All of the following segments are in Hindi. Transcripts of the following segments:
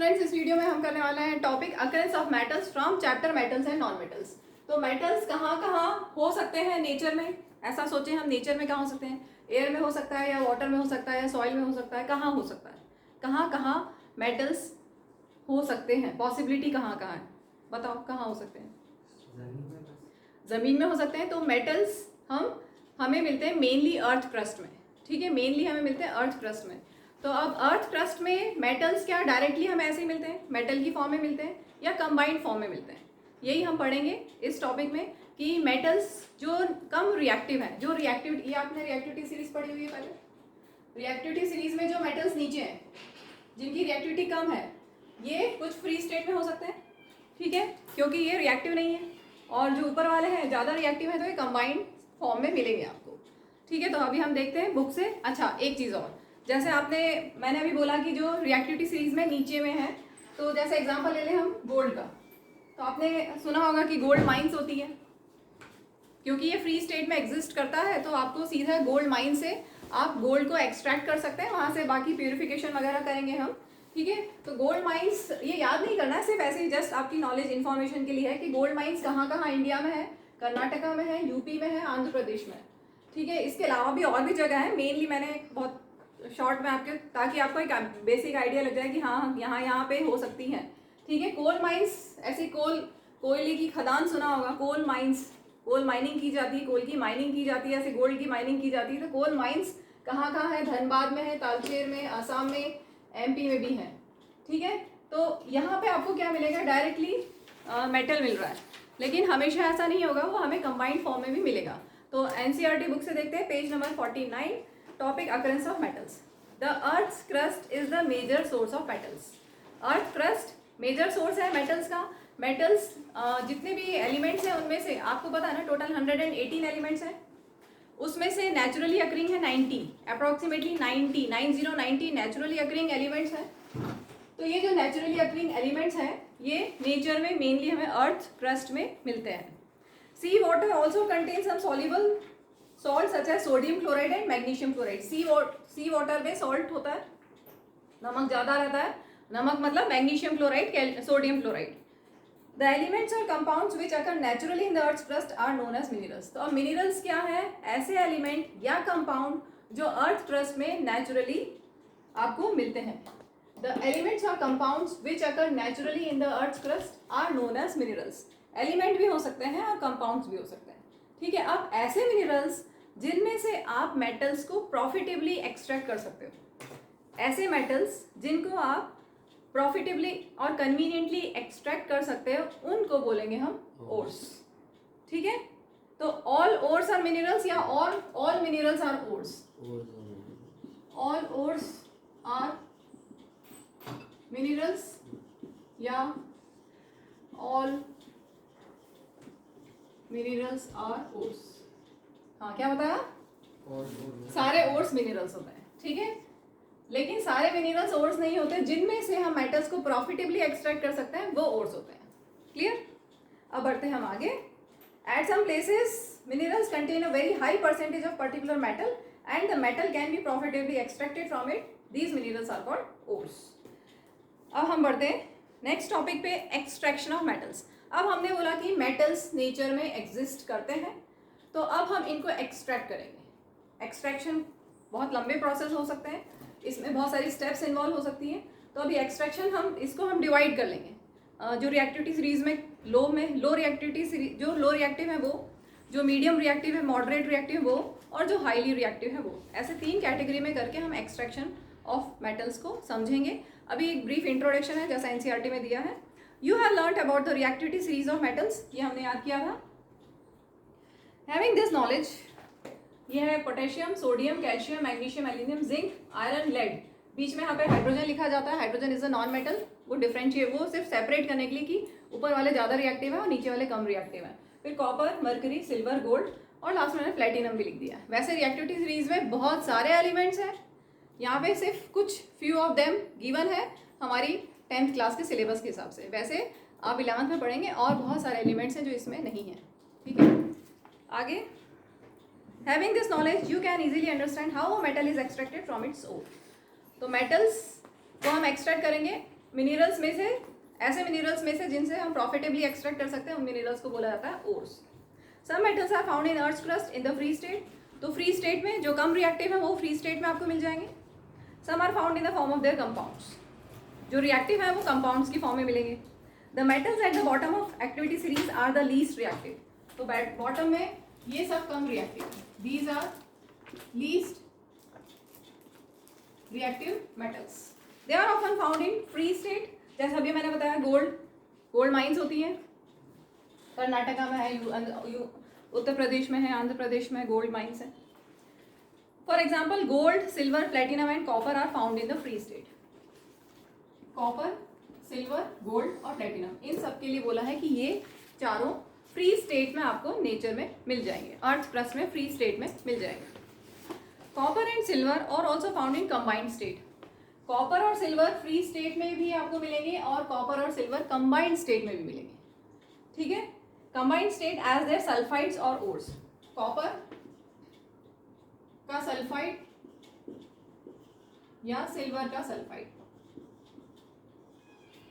स्टूडेंट्स, इस वीडियो में हम करने वाले हैं topic occurrence of metals from chapter metals and non metals. तो मेटल्स कहाँ कहाँ हो सकते हैं नेचर में, ऐसा सोचें हम नेचर में कहाँ हो सकते हैं, एयर में हो सकता है या वाटर में हो सकता है या सॉइल में हो सकता है, कहाँ हो सकता है, कहाँ कहाँ मेटल्स हो सकते हैं, पॉसिबिलिटी कहाँ कहाँ है, बताओ कहाँ हो सकते हैं। ज़मीन में हो सकते हैं। तो मेटल्स हमें मिलते हैं मेनली अर्थ क्रस्ट में, ठीक है, मेनली हमें मिलते हैं अर्थ क्रस्ट में। तो अब अर्थ क्रस्ट में मेटल्स क्या डायरेक्टली हमें ऐसे ही मिलते हैं, मेटल की फॉर्म में मिलते हैं या कंबाइंड फॉर्म में मिलते हैं, यही हम पढ़ेंगे इस टॉपिक में कि मेटल्स जो कम रिएक्टिव हैं, जो रिएक्टिविटी, ये आपने रिएक्टिविटी सीरीज पढ़ी हुई है पहले, रिएक्टिविटी सीरीज में जो मेटल्स नीचे हैं जिनकी रिएक्टिविटी कम है, ये कुछ फ्री स्टेट में हो सकते हैं, ठीक है, क्योंकि ये रिएक्टिव नहीं है, और जो ऊपर वाले हैं ज़्यादा रिएक्टिव है तो ये कंबाइंड फॉर्म में मिलेंगे आपको, ठीक है। तो अभी हम देखते हैं बुक से। अच्छा, एक चीज़ और, जैसे मैंने अभी बोला कि जो रिएक्टिविटी सीरीज में नीचे में है, तो जैसे एग्जांपल ले लें हम गोल्ड का, तो आपने सुना होगा कि गोल्ड माइंस होती है, क्योंकि ये फ्री स्टेट में एग्जिस्ट करता है तो आपको सीधा गोल्ड माइन से आप गोल्ड को एक्सट्रैक्ट कर सकते हैं, वहाँ से बाकी प्यूरिफिकेशन वगैरह करेंगे हम, ठीक है। तो गोल्ड माइंस ये याद नहीं करना है, सिर्फ ऐसे ही जस्ट आपकी नॉलेज इन्फॉर्मेशन के लिए है कि गोल्ड माइंस कहाँ कहाँ इंडिया में है, कर्नाटका में है, यूपी में है, आंध्र प्रदेश में, ठीक है। इसके अलावा भी और भी जगह है, मेनली मैंने बहुत शॉर्ट में आपके, ताकि आपको एक बेसिक आइडिया लग जाए कि हाँ यहाँ पे हो सकती हैं, ठीक है। कोल माइंस, ऐसी कोयले की खदान सुना होगा, कोल माइंस, कोल माइनिंग की जाती है, कोल की माइनिंग की जाती है, ऐसे गोल्ड की माइनिंग की जाती है। तो कोल माइंस कहाँ कहाँ है, धनबाद में है, तालचेर में, आसाम में, एमपी में भी है, ठीक है। तो यहाँ पे आपको क्या मिलेगा, डायरेक्टली मेटल मिल रहा है, लेकिन हमेशा ऐसा नहीं होगा, वो हमें कंबाइंड फॉर्म में भी मिलेगा। तो एनसीईआरटी बुक से देखते हैं page number 49, topic occurrence of metals. The earth crust is the major source of metals. Earth crust major source है मेटल्स का। मेटल्स जितने भी एलिमेंट्स हैं उनमें से आपको पता है ना, टोटल 118 एलिमेंट्स हैं, उसमें से नेचुरली अकरिंग है 90, अप्रॉक्सीमेटली 90 नेचुरली अकरिंग एलिमेंट्स हैं। तो ये जो नेचुरली अकरिंग एलिमेंट्स हैं ये नेचर में मेनली हमें अर्थ क्रस्ट में मिलते हैं। Sea water also contain some soluble salt such as sodium chloride and magnesium chloride. Sea water में सॉल्ट होता है, नमक ज़्यादा रहता है, नमक मतलब magnesium chloride, sodium chloride. The elements or compounds which occur naturally in the earth's crust are known as minerals. तो अब मिनरल्स क्या है, ऐसे एलिमेंट या कंपाउंड जो अर्थ क्रस्ट में नेचुरली आपको मिलते हैं। The elements or compounds which occur naturally in the earth's crust are known as minerals. Element भी हो सकते हैं और कंपाउंड्स भी हो सकते हैं, ठीक है। अब ऐसे मिनरल्स जिनमें से आप मेटल्स को प्रॉफिटेबली एक्सट्रैक्ट कर सकते हो, ऐसे मेटल्स जिनको आप प्रॉफिटेबली और कन्वीनियंटली एक्सट्रैक्ट कर सकते हो, उनको बोलेंगे हम ओर्स, ठीक है। तो ऑल ओर्स आर मिनरल्स या all minerals are ores, all ores are minerals या ऑल मिनरल्स आर ओर्स। हाँ, क्या बताया, सारे ओर्स मिनरल्स होते हैं, ठीक है। लेकिन सारे मिनरल्स ओर्स नहीं होते, जिनमें से हम मेटल्स को प्रॉफिटेबली एक्सट्रैक्ट कर सकते हैं वो ओर्स होते हैं, क्लियर। अब बढ़ते हैं हम आगे। At some places minerals contain a very high percentage of particular metal and the metal can be profitably extracted from it, these minerals are called ores. अब हम बढ़ते हैं नेक्स्ट टॉपिक पे, एक्सट्रैक्शन ऑफ मेटल्स। अब हमने बोला कि मेटल्स नेचर में एग्जिस्ट करते हैं, तो अब हम इनको एक्सट्रैक्ट करेंगे। एक्सट्रैक्शन बहुत लंबे प्रोसेस हो सकते हैं, इसमें बहुत सारी स्टेप्स इन्वॉल्व हो सकती हैं। तो अभी एक्सट्रैक्शन हम डिवाइड कर लेंगे। जो रिएक्टिविटी सीरीज में लो रिएक्टिविटी सीरीज, जो लो रिएक्टिव है वो, जो मीडियम रिएक्टिव है, मॉडरेट रिएक्टिव है वो, और जो हाईली रिएक्टिव है वो, ऐसे 3 कैटेगरी में करके हम एक्सट्रैक्शन ऑफ मेटल्स को समझेंगे। अभी एक ब्रीफ इंट्रोडक्शन है जैसा एनसीईआरटी में दिया है। You have learned about the reactivity series of metals, ये हमने याद किया था। हैविंग दिस नॉलेज, ये है potassium, sodium, calcium, magnesium, aluminium, zinc, iron, lead, बीच में यहाँ पे हाइड्रोजन लिखा जाता है। Hydrogen is a non metal, वो डिफरेंशिएट, वो सिर्फ सेपरेट करने के लिए कि ऊपर वाले ज़्यादा रिएक्टिव है और नीचे वाले कम रिएक्टिव है। फिर कॉपर, मरकरी, सिल्वर, गोल्ड, और लास्ट में मैंने प्लेटिनम भी लिख दिया। वैसे रिएक्टिविटी सीरीज में बहुत सारे एलिमेंट्स हैं, यहाँ पे सिर्फ कुछ फ्यू ऑफ देम गिवन है हमारी 10th क्लास के सिलेबस के हिसाब से। वैसे आप 11th में पढ़ेंगे और बहुत सारे एलिमेंट्स हैं जो इसमें नहीं हैं, ठीक है। आगे, Having this knowledge, you can easily understand how a metal is extracted from its ore. तो metals को हम extract करेंगे मिनरल्स में से, ऐसे मिनरल्स में से जिनसे हम प्रॉफिटेबली एक्सट्रैक्ट कर सकते हैं, उन मिनरल्स को बोला जाता है ores. Some metals are found in earth crust in the free state, तो फ्री स्टेट में जो कम रिएक्टिव है वो फ्री स्टेट में आपको मिल जाएंगे। Some are found in the form of their compounds, जो रिएक्टिव है वो कंपाउंड्स की फॉर्म में मिलेंगे। The metals at the bottom of activity series are the least reactive, तो बॉटम में ये सब कम रिएक्टिव है, these are least reactive metals. They are often found in free state, जैसे अभी मैंने बताया गोल्ड माइंस होती हैं, कर्नाटका में है, उत्तर प्रदेश में है, आंध्र प्रदेश में गोल्ड माइंस है। For example gold, silver, platinum and copper are found in the free state. Copper, silver, gold और प्लेटिनम, इन सब के लिए बोला है कि ये चारों फ्री स्टेट में आपको नेचर में मिल जाएंगे, अर्थ क्रस्ट में फ्री स्टेट में मिल जाएंगे। कॉपर एंड सिल्वर और also found in combined state, copper और सिल्वर फ्री स्टेट में भी आपको मिलेंगे और कॉपर और सिल्वर कंबाइंड स्टेट में भी मिलेंगे, ठीक है। Combined state as their sulphides और ओर्स, कॉपर का सल्फाइड या सिल्वर का सल्फाइड,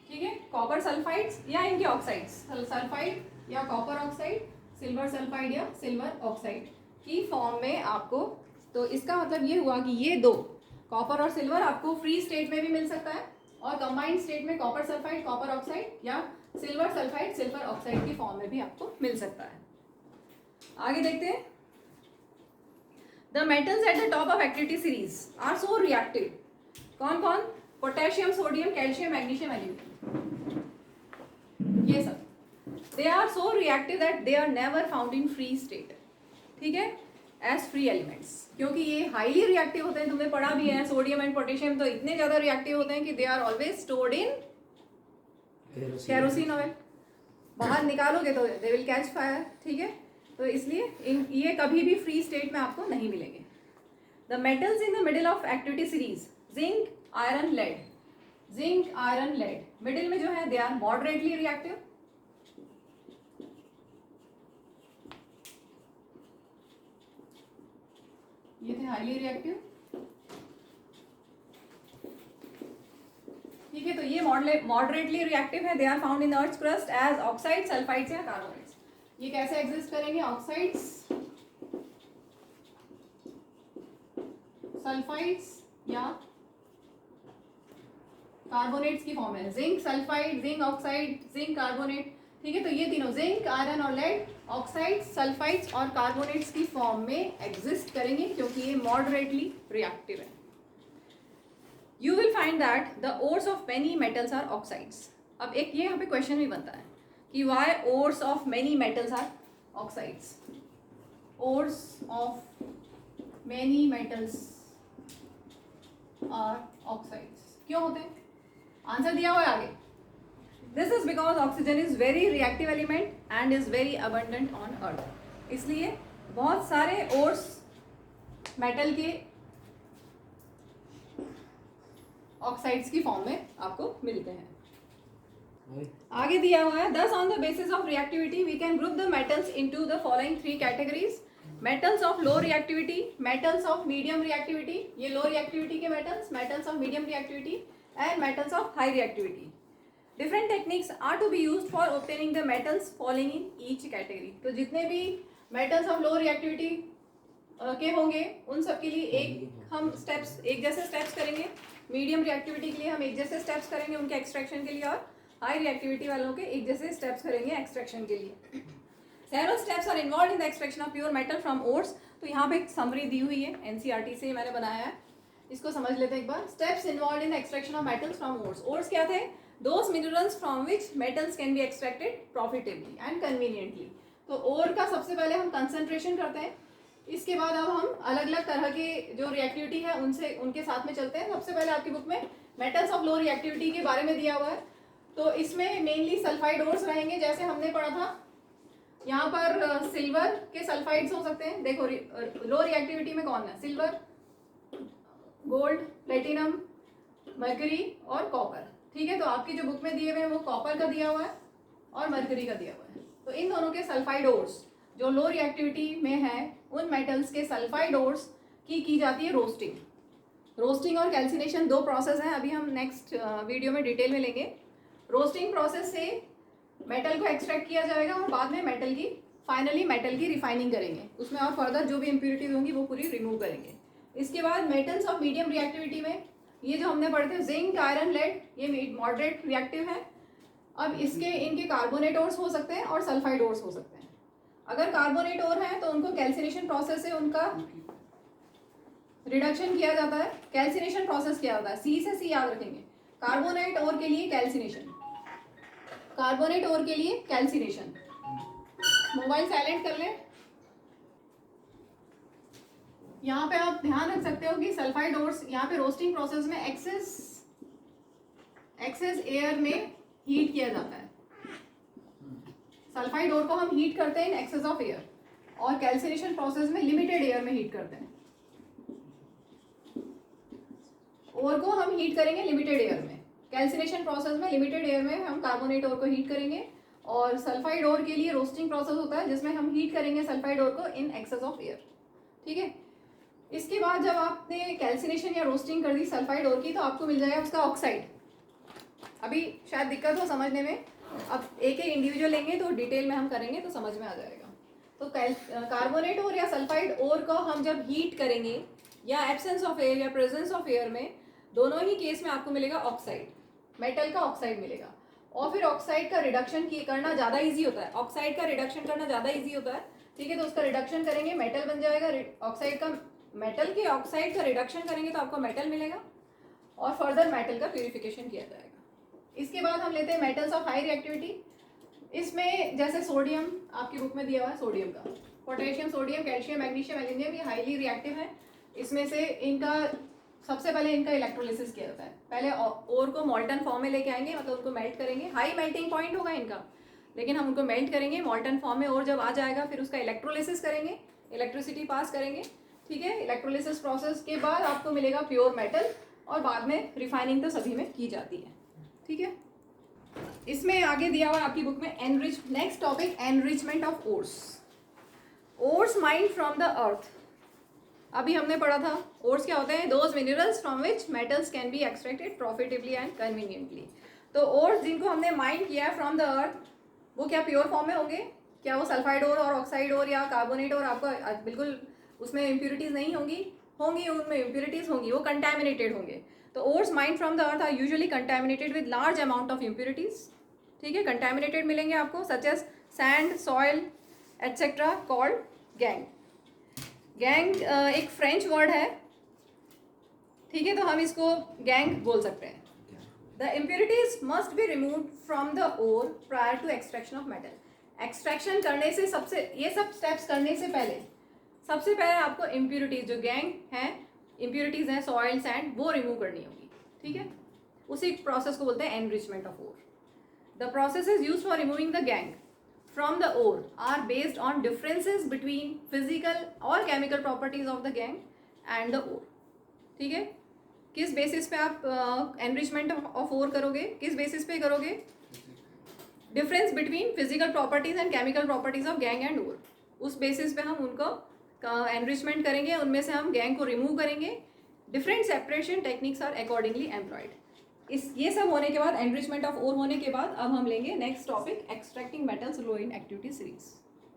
ठीक है, कॉपर सल्फाइड्स या इनके ऑक्साइड्स, सल्फाइड या कॉपर ऑक्साइड, सिल्वर सल्फाइड या सिल्वर ऑक्साइड की फॉर्म में आपको, तो इसका मतलब ये हुआ कि ये दो कॉपर और सिल्वर आपको फ्री स्टेट में भी मिल सकता है और कंबाइंड स्टेट में कॉपर सल्फाइड, कॉपर ऑक्साइड या सिल्वर सल्फाइड, सिल्वर ऑक्साइड की फॉर्म में भी आपको मिल सकता है। आगे देखते हैं, the metals at the top of activity series are so reactive, कौन कौन, potassium, sodium, calcium, magnesium, aluminium, ये सब, they are so reactive that they are never found in free state, ठीक है, एज फ्री एलिमेंट्स, क्योंकि ये हाईली रिएक्टिव होते हैं, तुमने पढ़ा भी है, सोडियम एंड पोटेशियम तो इतने ज्यादा रिएक्टिव होते हैं कि they are always stored in kerosene oil, बाहर निकालोगे तो दे विल कैच फायर, ठीक है, तो इसलिए ये कभी भी फ्री स्टेट में आपको नहीं मिलेंगे। The metals in the middle of activity series, zinc, iron, lead, zinc, iron, lead, middle में जो है दे आर मॉडरेटली रिएक्टिव, ये थे हाईली रिएक्टिव, ठीक है, तो ये मॉडरेटली रिएक्टिव है, they are found in earth crust as oxide, sulphides या कार्बोनेट्स। ये कैसे एग्जिस्ट करेंगे, ऑक्साइड्स, सल्फाइड्स या कार्बोनेट्स की फॉर्म है, zinc sulphide, zinc oxide, zinc carbonate, ठीक है, तो ये तीनों जिंक, आयरन और लेड, ऑक्साइड, सल्फाइड्स और कार्बोनेट्स की फॉर्म में एग्जिस्ट करेंगे क्योंकि ये मॉडरेटली रिएक्टिव है। You will find that the ores of many metals are oxides. अब एक ये यहाँ पे क्वेश्चन भी बनता है कि why ores of many metals are oxides? Ores of many metals are oxides. क्यों होते हैं? आंसर दिया हुआ है आगे. This is because oxygen is very reactive element and is very abundant on earth. इसलिए बहुत सारे ores मेटल के ऑक्साइड्स की फॉर्म में आपको मिलते हैं. आगे दिया हुआ है, thus on the basis of reactivity we can group the metals into the following three categories: metals of low reactivity, metals of medium reactivity, ये low reactivity के metals, metals of medium reactivity and metals of high reactivity. Different techniques are to be used for obtaining the metals falling in each category. तो जितने भी metals of low reactivity के होंगे उन सब के लिए एक हम स्टेप्स, एक जैसे स्टेप्स करेंगे. मीडियम रिएक्टिविटी के लिए हम एक जैसे स्टेप्स करेंगे उनके एक्सट्रैक्शन के लिए, और हाई रिएक्टिविटी वालों के एक जैसे स्टेप्स करेंगे एक्सट्रैक्शन के लिए. Several steps are involve in the extraction of pure metal from ores. तो यहाँ पे एक समरी दी हुई है, एनसीईआरटी से मैंने बनाया है, इसको समझ लेते हैं एक बार. Steps involve in the extraction of metals from ores. Ores क्या थे? Those minerals from which metals can be extracted profitably and conveniently. तो ओर का सबसे पहले हम कंसंट्रेशन करते हैं, इसके बाद अब हम अलग अलग तरह के जो रिएक्टिविटी है उनके साथ में चलते हैं. सबसे पहले आपकी बुक में मेटल्स ऑफ लो रिएक्टिविटी के बारे में दिया हुआ है. तो इसमें मेनली सल्फाइड ओर्स रहेंगे, जैसे हमने पढ़ा था. यहाँ पर सिल्वर के सल्फाइड्स हो सकते हैं. देखो लो रिएक्टिविटी में कौन है? सिल्वर, गोल्ड, प्लेटिनम, मरकरी और कॉपर. ठीक है, तो आपकी जो बुक में दिए हुए हैं वो कॉपर का दिया हुआ है और मरकरी का दिया हुआ है. तो इन दोनों के सल्फाइड ओर्स जो लो रिएक्टिविटी में है, उन मेटल्स के सल्फाइड ओर्स की जाती है रोस्टिंग. रोस्टिंग और कैल्सिनेशन दो प्रोसेस हैं, अभी हम नेक्स्ट वीडियो में डिटेल में लेंगे। रोस्टिंग प्रोसेस से मेटल को एक्सट्रैक्ट किया जाएगा और बाद में फाइनली मेटल की रिफाइनिंग करेंगे, उसमें और फर्दर जो भी इम्प्योरिटीज होंगी वो पूरी रिमूव करेंगे। इसके बाद मेटल्स ऑफ मीडियम रिएक्टिविटी में ये जो हमने पढ़े थे जिंक, आयरन, लेड, ये मॉडरेट रिएक्टिव है। अब इनके कार्बोनेट ओर्स हो सकते हैं और सल्फाइड ओर्स हो सकते हैं। अगर कार्बोनेट ओर है तो उनको कैल्सिनेशन प्रोसेस से उनका रिडक्शन किया जाता है, कैल्सिनेशन प्रोसेस किया जाता है। सी से सी याद रखेंगे, कार्बोनेट ओर के लिए कैल्सिनेशन, कार्बोनेट ओर के लिए कैल्सिनेशन। मोबाइल साइलेंट कर ले। यहाँ पे आप ध्यान रख सकते हो कि सल्फाइड ओर्स यहाँ पे रोस्टिंग प्रोसेस में एक्सेस एयर में हीट किया जाता है। सल्फाइड ओर को हम हीट करते हैं इन एक्सेस ऑफ एयर, और कैल्सिनेशन प्रोसेस में लिमिटेड एयर में हीट करते हैं। ओर को हम हीट करेंगे लिमिटेड एयर में, कैल्सिनेशन प्रोसेस में लिमिटेड एयर में हम कार्बोनेट ओर को हीट करेंगे, और सल्फाइड ओर के लिए रोस्टिंग प्रोसेस होता है जिसमें हम हीट करेंगे सल्फाइड ओर को इन एक्सेस ऑफ एयर। ठीक है, इसके बाद जब आपने कैल्सिनेशन या रोस्टिंग कर दी सल्फाइड ओर की तो आपको मिल जाएगा उसका ऑक्साइड। अभी शायद दिक्कत हो समझने में, अब एक एक इंडिविजुअल लेंगे तो डिटेल में हम करेंगे तो समझ में आ जाएगा। तो कार्बोनेट ओर या सल्फाइड ओर को हम जब हीट करेंगे या एब्सेंस ऑफ एयर या प्रेजेंस ऑफ एयर में, दोनों ही केस में आपको मिलेगा ऑक्साइड, मेटल का ऑक्साइड मिलेगा। और फिर ऑक्साइड का रिडक्शन करना ज़्यादा ईजी होता है, ऑक्साइड का रिडक्शन करना ज़्यादा ईजी होता है। ठीक है, तो उसका रिडक्शन करेंगे, मेटल बन जाएगा। ऑक्साइड का मेटल के ऑक्साइड का रिडक्शन करेंगे तो आपको मेटल मिलेगा, और फर्दर मेटल का प्यूरिफिकेशन किया जाएगा। इसके बाद हम लेते हैं मेटल्स ऑफ हाई रिएक्टिविटी। इसमें जैसे सोडियम आपकी बुक में दिया हुआ है, सोडियम का, potassium, sodium, calcium, magnesium, aluminium, ये हाईली रिएक्टिव है। इसमें से सबसे पहले इनका इलेक्ट्रोलिसिस किया जाता है। पहले ओर को मॉल्टन फॉर्म में लेके आएंगे, मतलब उनको मेल्ट करेंगे, हाई मेल्टिंग पॉइंट होगा इनका, लेकिन हम उनको मेल्ट करेंगे मॉल्टन फॉर्म में। और जब आ जाएगा फिर उसका इलेक्ट्रोलिसिस करेंगे, इलेक्ट्रिसिटी पास करेंगे। ठीक है, इलेक्ट्रोलिसिस प्रोसेस के बाद आपको मिलेगा प्योर मेटल, और बाद में रिफाइनिंग तो सभी में की जाती है। ठीक है, इसमें आगे दिया हुआ आपकी बुक में next topic enrichment of ores. Ores mined from the अर्थ। अभी हमने पढ़ा था ओर्स क्या होते हैं, those minerals from which metals can be extracted profitably and conveniently. तो ओर्स जिनको हमने माइंड किया है फ्रॉम द अर्थ, वो क्या प्योर फॉर्म में होंगे? क्या वो सल्फाइड ओर और ऑक्साइड ओर या कार्बोनेट ओर? आपको बिल्कुल उसमें इम्प्यूरिटीज नहीं होंगी, उनमें इम्प्यूरिटीज होंगी, वो कंटैमिनेटेड होंगे। तो ores mined from the earth are usually contaminated with large amount of impurities. ठीक है, कंटैमिनेटेड मिलेंगे आपको, such as sand, soil etcetera, called gangue. Gangue एक फ्रेंच वर्ड है। ठीक है, तो हम इसको गैंग बोल सकते हैं। The impurities must be removed from the ore prior to extraction of metal. Extraction करने से ये सब स्टेप्स करने से पहले सबसे पहले आपको इम्प्यूरिटीज, जो गैंग हैं, इम्प्यूरिटीज हैं, सॉइल, सैंड, वो रिमूव करनी होगी। ठीक है, उसी प्रोसेस को बोलते हैं enrichment of ore. The process is used for removing the gangue from the ore are based on differences between physical or chemical properties of the gang and the ore. ठीक है, किस बेसिस पे आप एनरिचमेंट ऑफ ओर करोगे, किस बेसिस पे करोगे? Difference between physical properties and chemical properties of gangue and ore, उस बेसिस पे हम उनको एनरिचमेंट करेंगे, उनमें से हम गैंग को रिमूव करेंगे। Different separation techniques are accordingly employed. ये सब होने के बाद, एनरिचमेंट ऑफ ओर होने के बाद, अब हम लेंगे next topic extracting metals low in activity series.